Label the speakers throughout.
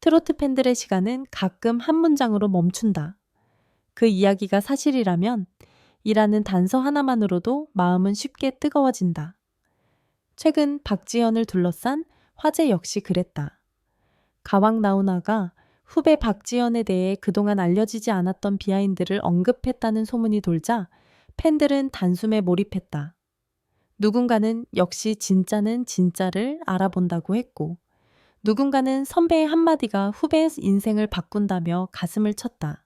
Speaker 1: 트로트 팬들의 시간은 가끔 한 문장으로 멈춘다. 그 이야기가 사실이라면 이라는 단서 하나만으로도 마음은 쉽게 뜨거워진다. 최근 박지연을 둘러싼 화제 역시 그랬다. 가왕 나훈아가 후배 박지연에 대해 그동안 알려지지 않았던 비하인드를 언급했다는 소문이 돌자 팬들은 단숨에 몰입했다. 누군가는 역시 진짜는 진짜를 알아본다고 했고, 누군가는 선배의 한마디가 후배의 인생을 바꾼다며 가슴을 쳤다.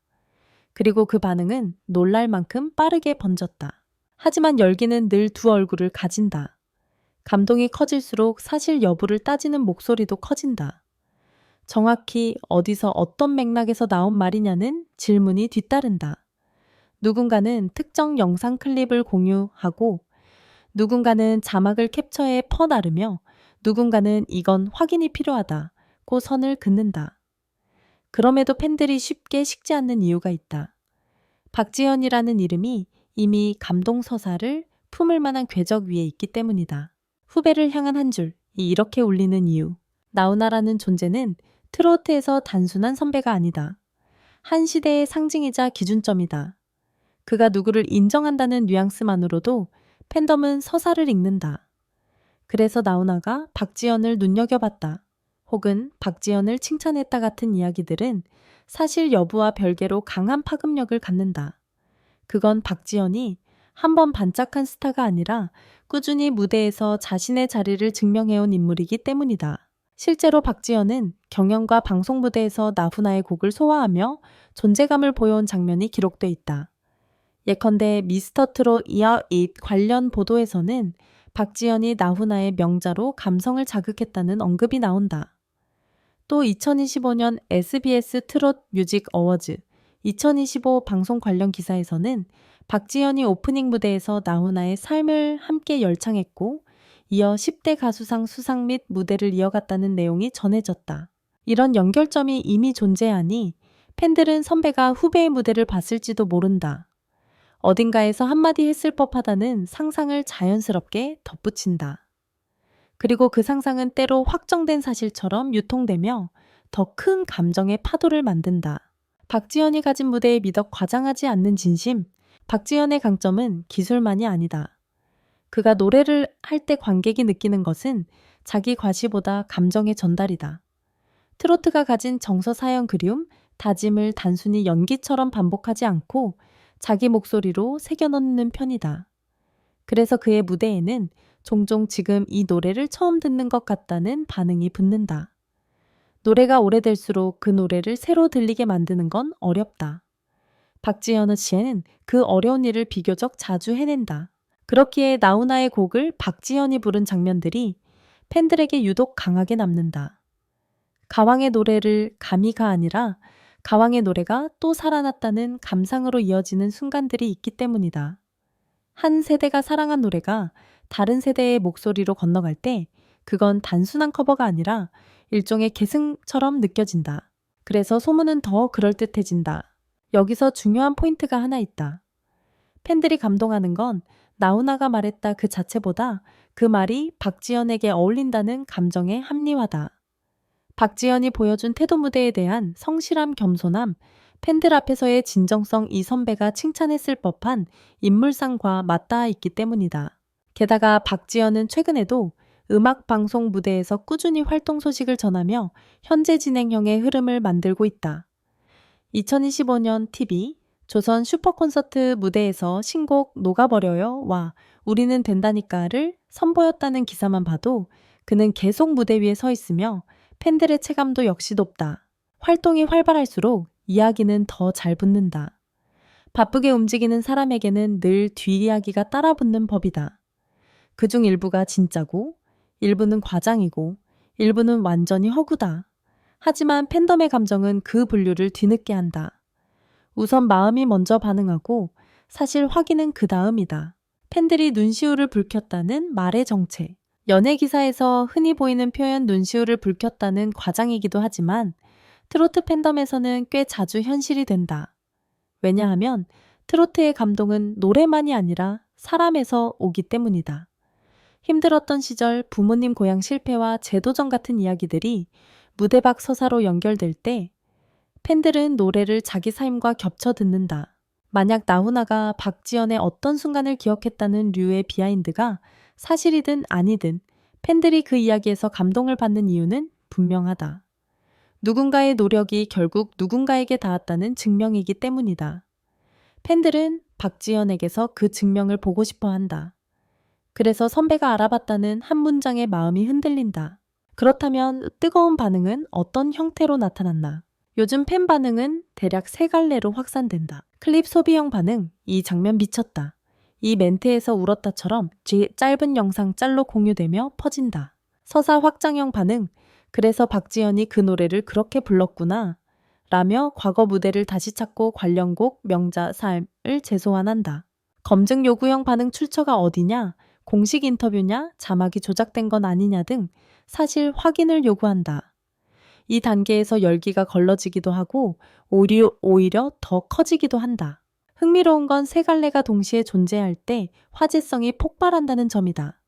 Speaker 1: 그리고 그 반응은 놀랄 만큼 빠르게 번졌다. 하지만 열기는 늘 두 얼굴을 가진다. 감동이 커질수록 사실 여부를 따지는 목소리도 커진다. 정확히 어디서 어떤 맥락에서 나온 말이냐는 질문이 뒤따른다. 누군가는 특정 영상 클립을 공유하고, 누군가는 자막을 캡처해 퍼나르며, 누군가는 이건 확인이 필요하다고 선을 긋는다. 그럼에도 팬들이 쉽게 식지 않는 이유가 있다. 박지연이라는 이름이 이미 감동 서사를 품을 만한 궤적 위에 있기 때문이다. 후배를 향한 한 줄이 이렇게 울리는 이유. 나훈아라는 존재는 트로트에서 단순한 선배가 아니다. 한 시대의 상징이자 기준점이다. 그가 누구를 인정한다는 뉘앙스만으로도 팬덤은 서사를 읽는다. 그래서 나훈아가 박지연을 눈여겨봤다. 혹은 박지연을 칭찬했다 같은 이야기들은 사실 여부와 별개로 강한 파급력을 갖는다. 그건 박지연이 한 번 반짝한 스타가 아니라 꾸준히 무대에서 자신의 자리를 증명해온 인물이기 때문이다. 실제로 박지연은 경연과 방송 무대에서 나훈아의 곡을 소화하며 존재감을 보여온 장면이 기록돼 있다. 예컨대 미스터 트롯 이어 잇 관련 보도에서는 박지연이 나훈아의 명자로 감성을 자극했다는 언급이 나온다. 또 2025년 SBS 트롯 뮤직 어워즈 2025 방송 관련 기사에서는 박지연이 오프닝 무대에서 나훈아의 삶을 함께 열창했고 이어 10대 가수상 수상 및 무대를 이어갔다는 내용이 전해졌다. 이런 연결점이 이미 존재하니 팬들은 선배가 후배의 무대를 봤을지도 모른다. 어딘가에서 한마디 했을 법하다는 상상을 자연스럽게 덧붙인다. 그리고 그 상상은 때로 확정된 사실처럼 유통되며 더 큰 감정의 파도를 만든다. 박지연이 가진 무대에 미덕 과장하지 않는 진심. 박지연의 강점은 기술만이 아니다. 그가 노래를 할 때 관객이 느끼는 것은 자기 과시보다 감정의 전달이다. 트로트가 가진 정서 사연 그리움, 다짐을 단순히 연기처럼 반복하지 않고 자기 목소리로 새겨넣는 편이다. 그래서 그의 무대에는 종종 지금 이 노래를 처음 듣는 것 같다는 반응이 붙는다. 노래가 오래될수록 그 노래를 새로 들리게 만드는 건 어렵다. 박지연 씨는 그 어려운 일을 비교적 자주 해낸다. 그렇기에 나훈아의 곡을 박지연이 부른 장면들이 팬들에게 유독 강하게 남는다. 가왕의 노래를 감히가 아니라 가왕의 노래가 또 살아났다는 감상으로 이어지는 순간들이 있기 때문이다. 한 세대가 사랑한 노래가 다른 세대의 목소리로 건너갈 때 그건 단순한 커버가 아니라 일종의 계승처럼 느껴진다. 그래서 소문은 더 그럴듯해진다. 여기서 중요한 포인트가 하나 있다. 팬들이 감동하는 건 나훈아가 말했다 그 자체보다 그 말이 박지연에게 어울린다는 감정의 합리화다. 박지연이 보여준 태도 무대에 대한 성실함 겸손함, 팬들 앞에서의 진정성 이 선배가 칭찬했을 법한 인물상과 맞닿아 있기 때문이다. 게다가 박지연은 최근에도 음악방송 무대에서 꾸준히 활동 소식을 전하며 현재 진행형의 흐름을 만들고 있다. 2025년 TV 조선 슈퍼콘서트 무대에서 신곡 녹아버려요와 우리는 된다니까를 선보였다는 기사만 봐도 그는 계속 무대 위에 서 있으며 팬들의 체감도 역시 높다. 활동이 활발할수록 이야기는 더 잘 붙는다. 바쁘게 움직이는 사람에게는 늘 뒷이야기가 따라붙는 법이다. 그중 일부가 진짜고, 일부는 과장이고, 일부는 완전히 허구다. 하지만 팬덤의 감정은 그 분류를 뒤늦게 한다. 우선 마음이 먼저 반응하고 사실 확인은 그 다음이다. 팬들이 눈시울을 붉혔다는 말의 정체. 연예 기사에서 흔히 보이는 표현 눈시울을 붉혔다는 과장이기도 하지만 트로트 팬덤에서는 꽤 자주 현실이 된다. 왜냐하면 트로트의 감동은 노래만이 아니라 사람에서 오기 때문이다. 힘들었던 시절 부모님 고향 실패와 재도전 같은 이야기들이 무대 밖 서사로 연결될 때 팬들은 노래를 자기 삶과 겹쳐 듣는다. 만약 나훈아가 박지연의 어떤 순간을 기억했다는 류의 비하인드가 사실이든 아니든 팬들이 그 이야기에서 감동을 받는 이유는 분명하다. 누군가의 노력이 결국 누군가에게 닿았다는 증명이기 때문이다. 팬들은 박지연에게서 그 증명을 보고 싶어 한다. 그래서 선배가 알아봤다는 한 문장에 마음이 흔들린다. 그렇다면 뜨거운 반응은 어떤 형태로 나타났나? 요즘 팬 반응은 대략 세 갈래로 확산된다. 클립 소비형 반응, 이 장면 미쳤다. 이 멘트에서 울었다처럼 짧은 영상 짤로 공유되며 퍼진다. 서사 확장형 반응, 그래서 박지연이 그 노래를 그렇게 불렀구나 라며 과거 무대를 다시 찾고 관련 곡, 명자, 삶을 재소환한다. 검증 요구형 반응 출처가 어디냐, 공식 인터뷰냐, 자막이 조작된 건 아니냐 등 사실 확인을 요구한다. 이 단계에서 열기가 걸러지기도 하고 오히려 더 커지기도 한다. 흥미로운 건 세 갈래가 동시에 존재할 때 화제성이 폭발한다는 점이다.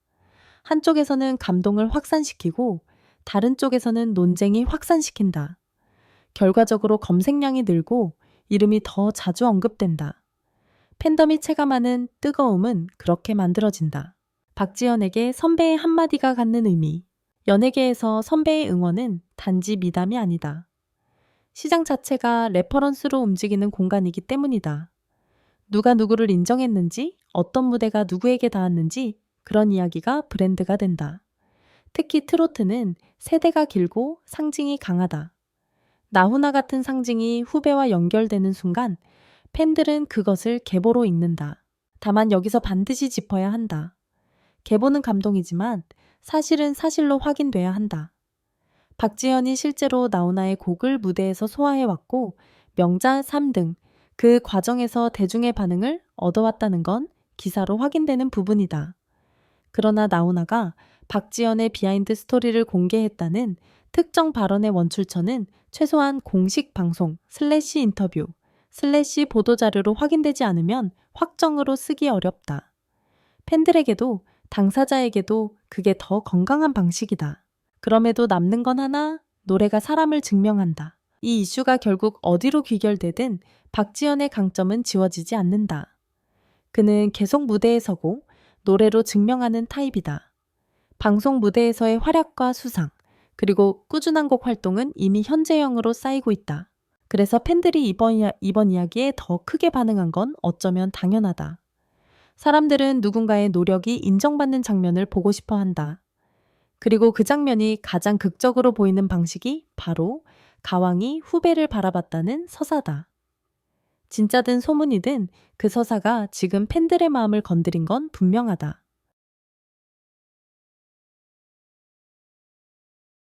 Speaker 1: 한쪽에서는 감동을 확산시키고 다른 쪽에서는 논쟁이 확산시킨다. 결과적으로 검색량이 늘고 이름이 더 자주 언급된다. 팬덤이 체감하는 뜨거움은 그렇게 만들어진다. 박지연에게 선배의 한마디가 갖는 의미. 연예계에서 선배의 응원은 단지 미담이 아니다. 시장 자체가 레퍼런스로 움직이는 공간이기 때문이다. 누가 누구를 인정했는지, 어떤 무대가 누구에게 닿았는지 그런 이야기가 브랜드가 된다. 특히 트로트는 세대가 길고 상징이 강하다. 나훈아 같은 상징이 후배와 연결되는 순간 팬들은 그것을 계보로 읽는다. 다만 여기서 반드시 짚어야 한다. 계보는 감동이지만 사실은 사실로 확인돼야 한다. 박지연이 실제로 나훈아의 곡을 무대에서 소화해왔고 명자 3등 그 과정에서 대중의 반응을 얻어왔다는 건 기사로 확인되는 부분이다. 그러나 나훈아가 박지연의 비하인드 스토리를 공개했다는 특정 발언의 원출처는 최소한 공식 방송 / 인터뷰 / 보도자료로 확인되지 않으면 확정으로 쓰기 어렵다. 팬들에게도 당사자에게도 그게 더 건강한 방식이다. 그럼에도 남는 건 하나, 노래가 사람을 증명한다. 이 이슈가 결국 어디로 귀결되든 박지연의 강점은 지워지지 않는다. 그는 계속 무대에 서고 노래로 증명하는 타입이다. 방송 무대에서의 활약과 수상, 그리고 꾸준한 곡 활동은 이미 현재형으로 쌓이고 있다. 그래서 팬들이 이번 이야기에 더 크게 반응한 건 어쩌면 당연하다. 사람들은 누군가의 노력이 인정받는 장면을 보고 싶어 한다. 그리고 그 장면이 가장 극적으로 보이는 방식이 바로 가왕이 후배를 바라봤다는 서사다. 진짜든 소문이든 그 서사가 지금 팬들의 마음을 건드린 건 분명하다.